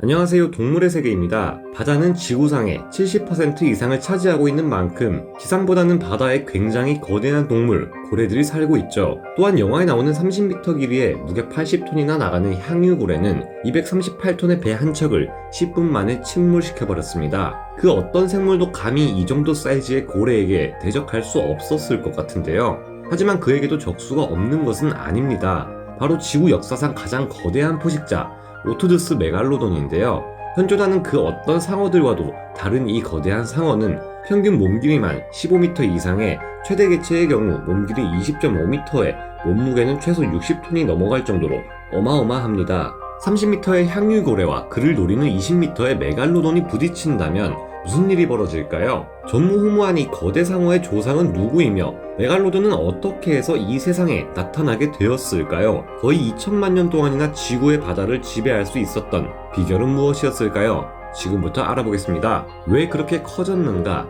안녕하세요. 동물의 세계입니다. 바다는 지구상의 70% 이상을 차지하고 있는 만큼 지상보다는 바다에 굉장히 거대한 동물, 고래들이 살고 있죠. 또한 영화에 나오는 30m 길이에 무게 80톤이나 나가는 향유고래는 238톤의 배 한 척을 10분 만에 침몰시켜버렸습니다. 그 어떤 생물도 감히 이 정도 사이즈의 고래에게 대적할 수 없었을 것 같은데요. 하지만 그에게도 적수가 없는 것은 아닙니다. 바로 지구 역사상 가장 거대한 포식자 오토드스 메갈로돈인데요. 현존하는 그 어떤 상어들과도 다른 이 거대한 상어는 평균 몸길이만 15m 이상의 최대 개체의 경우 몸길이 20.5m에 몸무게는 최소 60톤이 넘어갈 정도로 어마어마합니다. 30m의 향유고래와 그를 노리는 20m의 메갈로돈이 부딪힌다면 무슨 일이 벌어질까요? 전무후무한 이 거대 상어의 조상은 누구이며 메갈로돈은 어떻게 해서 이 세상에 나타나게 되었을까요? 거의 2000만 년 동안이나 지구의 바다를 지배할 수 있었던 비결은 무엇이었을까요? 지금부터 알아보겠습니다. 왜 그렇게 커졌는가?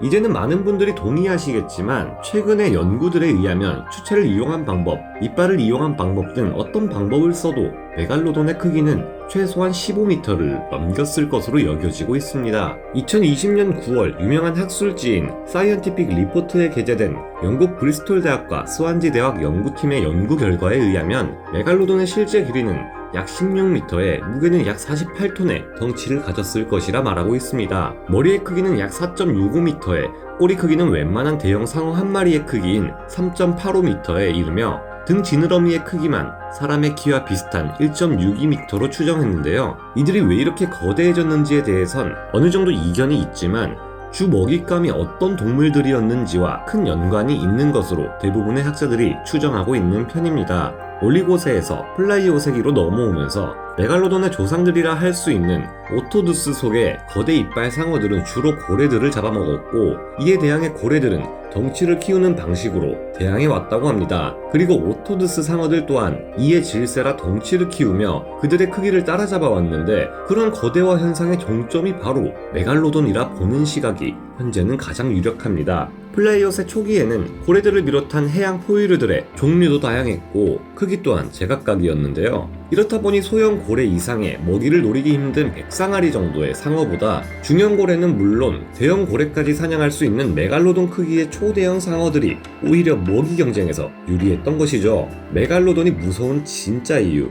이제는 많은 분들이 동의하시겠지만 최근의 연구들에 의하면 추체를 이용한 방법, 이빨을 이용한 방법 등 어떤 방법을 써도 메갈로돈의 크기는 최소한 15m를 넘겼을 것으로 여겨지고 있습니다. 2020년 9월 유명한 학술지인 사이언티픽 리포트에 게재된 영국 브리스톨 대학과 스완지 대학 연구팀의 연구 결과에 의하면 메갈로돈의 실제 길이는 약 16m에 무게는 약 48톤의 덩치를 가졌을 것이라 말하고 있습니다. 머리의 크기는 약 4.65m에 꼬리 크기는 웬만한 대형 상어 한 마리의 크기인 3.85m에 이르며 등 지느러미의 크기만 사람의 키와 비슷한 1.62m로 추정했는데요. 이들이 왜 이렇게 거대해졌는지에 대해선 어느 정도 이견이 있지만 주 먹잇감이 어떤 동물들이었는지와 큰 연관이 있는 것으로 대부분의 학자들이 추정하고 있는 편입니다. 올리고세에서 플라이오세기로 넘어오면서 메갈로돈의 조상들이라 할 수 있는 오토두스 속의 거대 이빨 상어들은 주로 고래들을 잡아먹었고, 이에 대항해 고래들은 덩치를 키우는 방식으로 대항해 왔다고 합니다. 그리고 오토두스 상어들 또한 이에 질세라 덩치를 키우며 그들의 크기를 따라잡아 왔는데, 그런 거대화 현상의 정점이 바로 메갈로돈이라 보는 시각이 현재는 가장 유력합니다. 플라이오세 초기에는 고래들을 비롯한 해양 포유류들의 종류도 다양했고 크기 또한 제각각이었는데요. 이렇다 보니 소형 고래 이상의 먹이를 노리기 힘든 백상아리 정도의 상어보다 중형 고래는 물론 대형 고래까지 사냥할 수 있는 메갈로돈 크기의 초대형 상어들이 오히려 먹이 경쟁에서 유리했던 것이죠. 메갈로돈이 무서운 진짜 이유,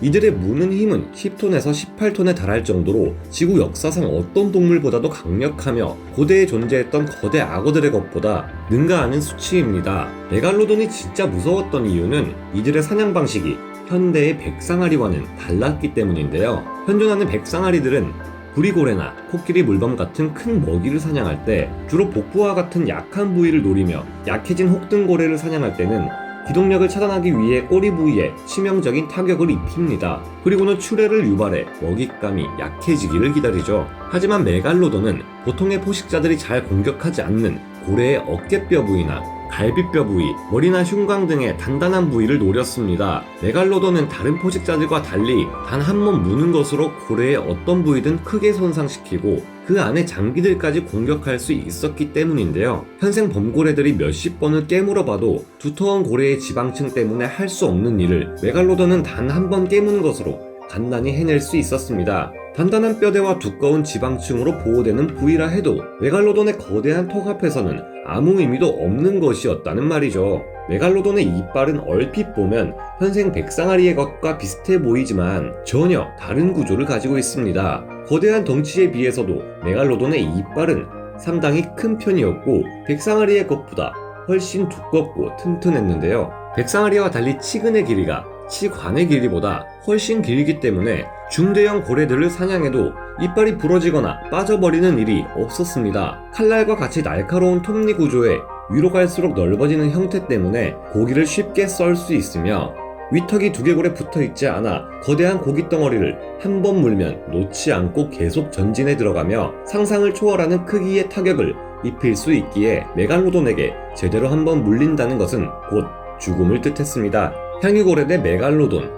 이들의 무는 힘은 10톤에서 18톤에 달할 정도로 지구 역사상 어떤 동물보다도 강력하며 고대에 존재했던 거대 악어들의 것보다 능가하는 수치입니다. 메갈로돈이 진짜 무서웠던 이유는 이들의 사냥 방식이 현대의 백상아리와는 달랐기 때문인데요. 현존하는 백상아리들은 구리고래나 코끼리 물범 같은 큰 먹이를 사냥할 때 주로 복부와 같은 약한 부위를 노리며, 약해진 혹등고래를 사냥할 때는 기동력을 차단하기 위해 꼬리 부위에 치명적인 타격을 입힙니다. 그리고는 출혈을 유발해 먹잇감이 약해지기를 기다리죠. 하지만 메갈로돈은 보통의 포식자들이 잘 공격하지 않는 고래의 어깨뼈 부위나 갈비뼈 부위, 머리나 흉곽 등의 단단한 부위를 노렸습니다. 메갈로돈은 다른 포식자들과 달리 단 한 번 무는 것으로 고래의 어떤 부위든 크게 손상시키고 그 안에 장기들까지 공격할 수 있었기 때문인데요. 현생 범고래들이 몇십 번을 깨물어봐도 두터운 고래의 지방층 때문에 할 수 없는 일을 메갈로돈은 단 한 번 깨무는 것으로 간단히 해낼 수 있었습니다. 단단한 뼈대와 두꺼운 지방층으로 보호되는 부위라 해도 메갈로돈의 거대한 턱 앞에서는 아무 의미도 없는 것이었다는 말이죠. 메갈로돈의 이빨은 얼핏 보면 현생 백상아리의 것과 비슷해 보이지만 전혀 다른 구조를 가지고 있습니다. 거대한 덩치에 비해서도 메갈로돈의 이빨은 상당히 큰 편이었고 백상아리의 것보다 훨씬 두껍고 튼튼했는데요. 백상아리와 달리 치근의 길이가 치관의 길이보다 훨씬 길기 때문에 중대형 고래들을 사냥해도 이빨이 부러지거나 빠져버리는 일이 없었습니다. 칼날과 같이 날카로운 톱니 구조에 위로 갈수록 넓어지는 형태 때문에 고기를 쉽게 썰 수 있으며, 위턱이 두개골에 붙어있지 않아 거대한 고기 덩어리를 한 번 물면 놓지 않고 계속 전진해 들어가며 상상을 초월하는 크기의 타격을 입힐 수 있기에 메갈로돈에게 제대로 한 번 물린다는 것은 곧 죽음을 뜻했습니다. 향유고래 대 메갈로돈,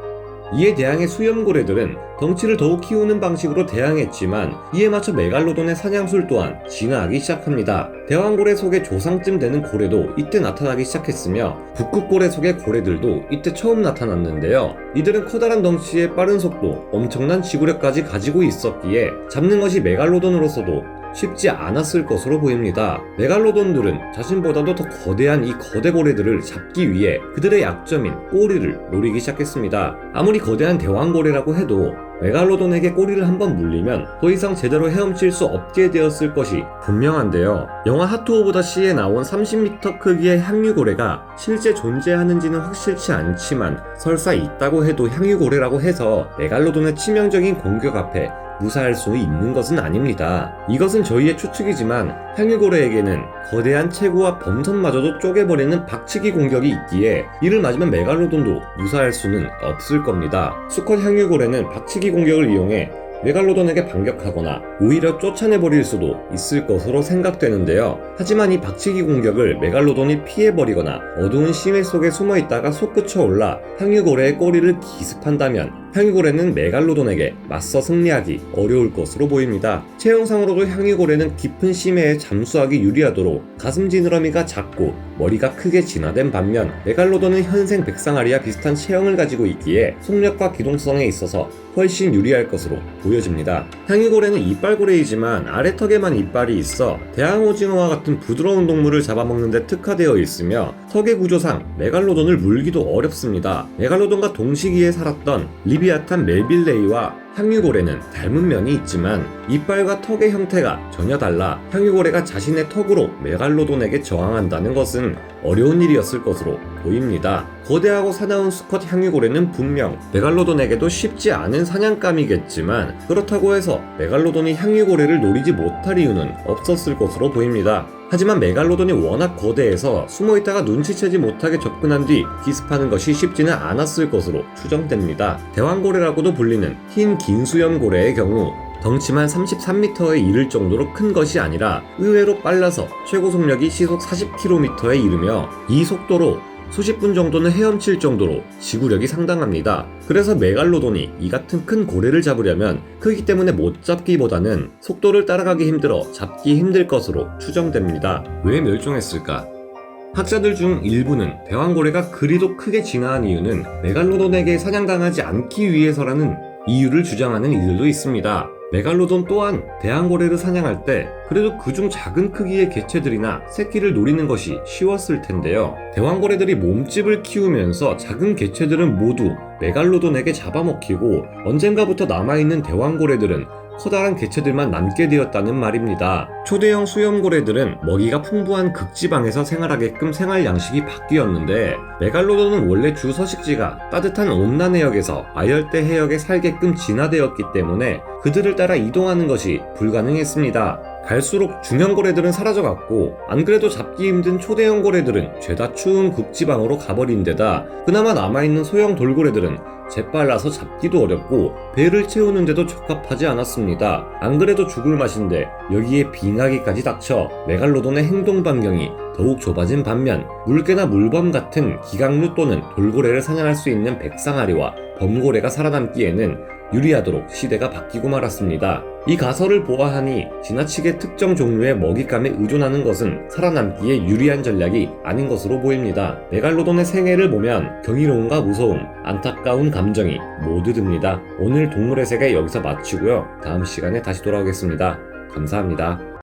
이에 대항해 수염고래들은 덩치를 더욱 키우는 방식으로 대항했지만 이에 맞춰 메갈로돈의 사냥술 또한 진화하기 시작합니다. 대왕고래 속의 조상쯤 되는 고래도 이때 나타나기 시작했으며 북극고래 속의 고래들도 이때 처음 나타났는데요. 이들은 커다란 덩치에 빠른 속도, 엄청난 지구력까지 가지고 있었기에 잡는 것이 메갈로돈으로서도 쉽지 않았을 것으로 보입니다. 메갈로돈들은 자신보다도 더 거대한 이 거대 고래들을 잡기 위해 그들의 약점인 꼬리를 노리기 시작했습니다. 아무리 거대한 대왕고래라고 해도 메갈로돈에게 꼬리를 한번 물리면 더 이상 제대로 헤엄칠 수 없게 되었을 것이 분명한데요. 영화 하트 오브 더 시에 나온 30m 크기의 향유고래가 실제 존재하는지는 확실치 않지만 설사 있다고 해도 향유고래라고 해서 메갈로돈의 치명적인 공격 앞에 무사할 수 있는 것은 아닙니다. 이것은 저희의 추측이지만 향유고래에게는 거대한 체구와 범선마저도 쪼개버리는 박치기 공격이 있기에 이를 맞으면 메갈로돈도 무사할 수는 없을 겁니다. 수컷 향유고래는 박치기 공격을 이용해 메갈로돈에게 반격하거나 오히려 쫓아내버릴 수도 있을 것으로 생각되는데요. 하지만 이 박치기 공격을 메갈로돈이 피해버리거나 어두운 심해 속에 숨어있다가 솟구쳐 올라 향유고래의 꼬리를 기습한다면 향유고래는 메갈로돈에게 맞서 승리하기 어려울 것으로 보입니다. 체형상으로도 향유고래는 깊은 심해에 잠수하기 유리하도록 가슴 지느러미가 작고 머리가 크게 진화된 반면 메갈로돈은 현생 백상아리와 비슷한 체형을 가지고 있기에 속력과 기동성에 있어서 훨씬 유리할 것으로 보여집니다. 향유고래는 이빨고래이지만 아래턱에만 이빨이 있어 대왕오징어와 같은 부드러운 동물을 잡아먹는 데 특화되어 있으며 턱의 구조상 메갈로돈을 물기도 어렵습니다. 메갈로돈과 동시기에 살았던 리비아탄 멜빌레이와 향유고래는 닮은 면이 있지만 이빨과 턱의 형태가 전혀 달라 향유고래가 자신의 턱으로 메갈로돈에게 저항한다는 것은 어려운 일이었을 것으로 보입니다. 거대하고 사나운 수컷 향유고래는 분명 메갈로돈에게도 쉽지 않은 사냥감이겠지만 그렇다고 해서 메갈로돈이 향유고래를 노리지 못할 이유는 없었을 것으로 보입니다. 하지만 메갈로돈이 워낙 거대해서 숨어있다가 눈치채지 못하게 접근한 뒤 기습하는 것이 쉽지는 않았을 것으로 추정됩니다. 대왕고래라고도 불리는 흰 긴수염고래의 경우 덩치만 33m에 이를 정도로 큰 것이 아니라 의외로 빨라서 최고 속력이 시속 40km에 이르며 이 속도로 수십 분 정도는 헤엄칠 정도로 지구력이 상당합니다. 그래서 메갈로돈이 이 같은 큰 고래를 잡으려면 크기 때문에 못 잡기보다는 속도를 따라가기 힘들어 잡기 힘들 것으로 추정됩니다. 왜 멸종했을까? 학자들 중 일부는 대왕고래가 그리도 크게 진화한 이유는 메갈로돈에게 사냥당하지 않기 위해서라는 이유를 주장하는 이들도 있습니다. 메갈로돈 또한 대왕고래를 사냥할 때 그래도 그중 작은 크기의 개체들이나 새끼를 노리는 것이 쉬웠을 텐데요. 대왕고래들이 몸집을 키우면서 작은 개체들은 모두 메갈로돈에게 잡아먹히고 언젠가부터 남아있는 대왕고래들은 커다란 개체들만 남게 되었다는 말입니다. 초대형 수염고래들은 먹이가 풍부한 극지방에서 생활하게끔 생활 양식이 바뀌었는데 메갈로돈은 원래 주 서식지가 따뜻한 온난 해역에서 아열대 해역에 살게끔 진화되었기 때문에 그들을 따라 이동하는 것이 불가능했습니다. 갈수록 중형 고래들은 사라져갔고 안 그래도 잡기 힘든 초대형 고래들은 죄다 추운 극지방으로 가버린 데다 그나마 남아있는 소형 돌고래들은 재빨라서 잡기도 어렵고 배를 채우는데도 적합하지 않았습니다. 안 그래도 죽을 맛인데 여기에 빙하기까지 닥쳐 메갈로돈의 행동 반경이 더욱 좁아진 반면 물개나 물범 같은 기강류 또는 돌고래를 사냥할 수 있는 백상아리와 범고래가 살아남기에는 유리하도록 시대가 바뀌고 말았습니다. 이 가설을 보아하니 지나치게 특정 종류의 먹잇감에 의존하는 것은 살아남기에 유리한 전략이 아닌 것으로 보입니다. 메갈로돈의 생애를 보면 경이로움과 무서움, 안타까운 감정이 모두 듭니다. 오늘 동물의 세계 여기서 마치고요. 다음 시간에 다시 돌아오겠습니다. 감사합니다.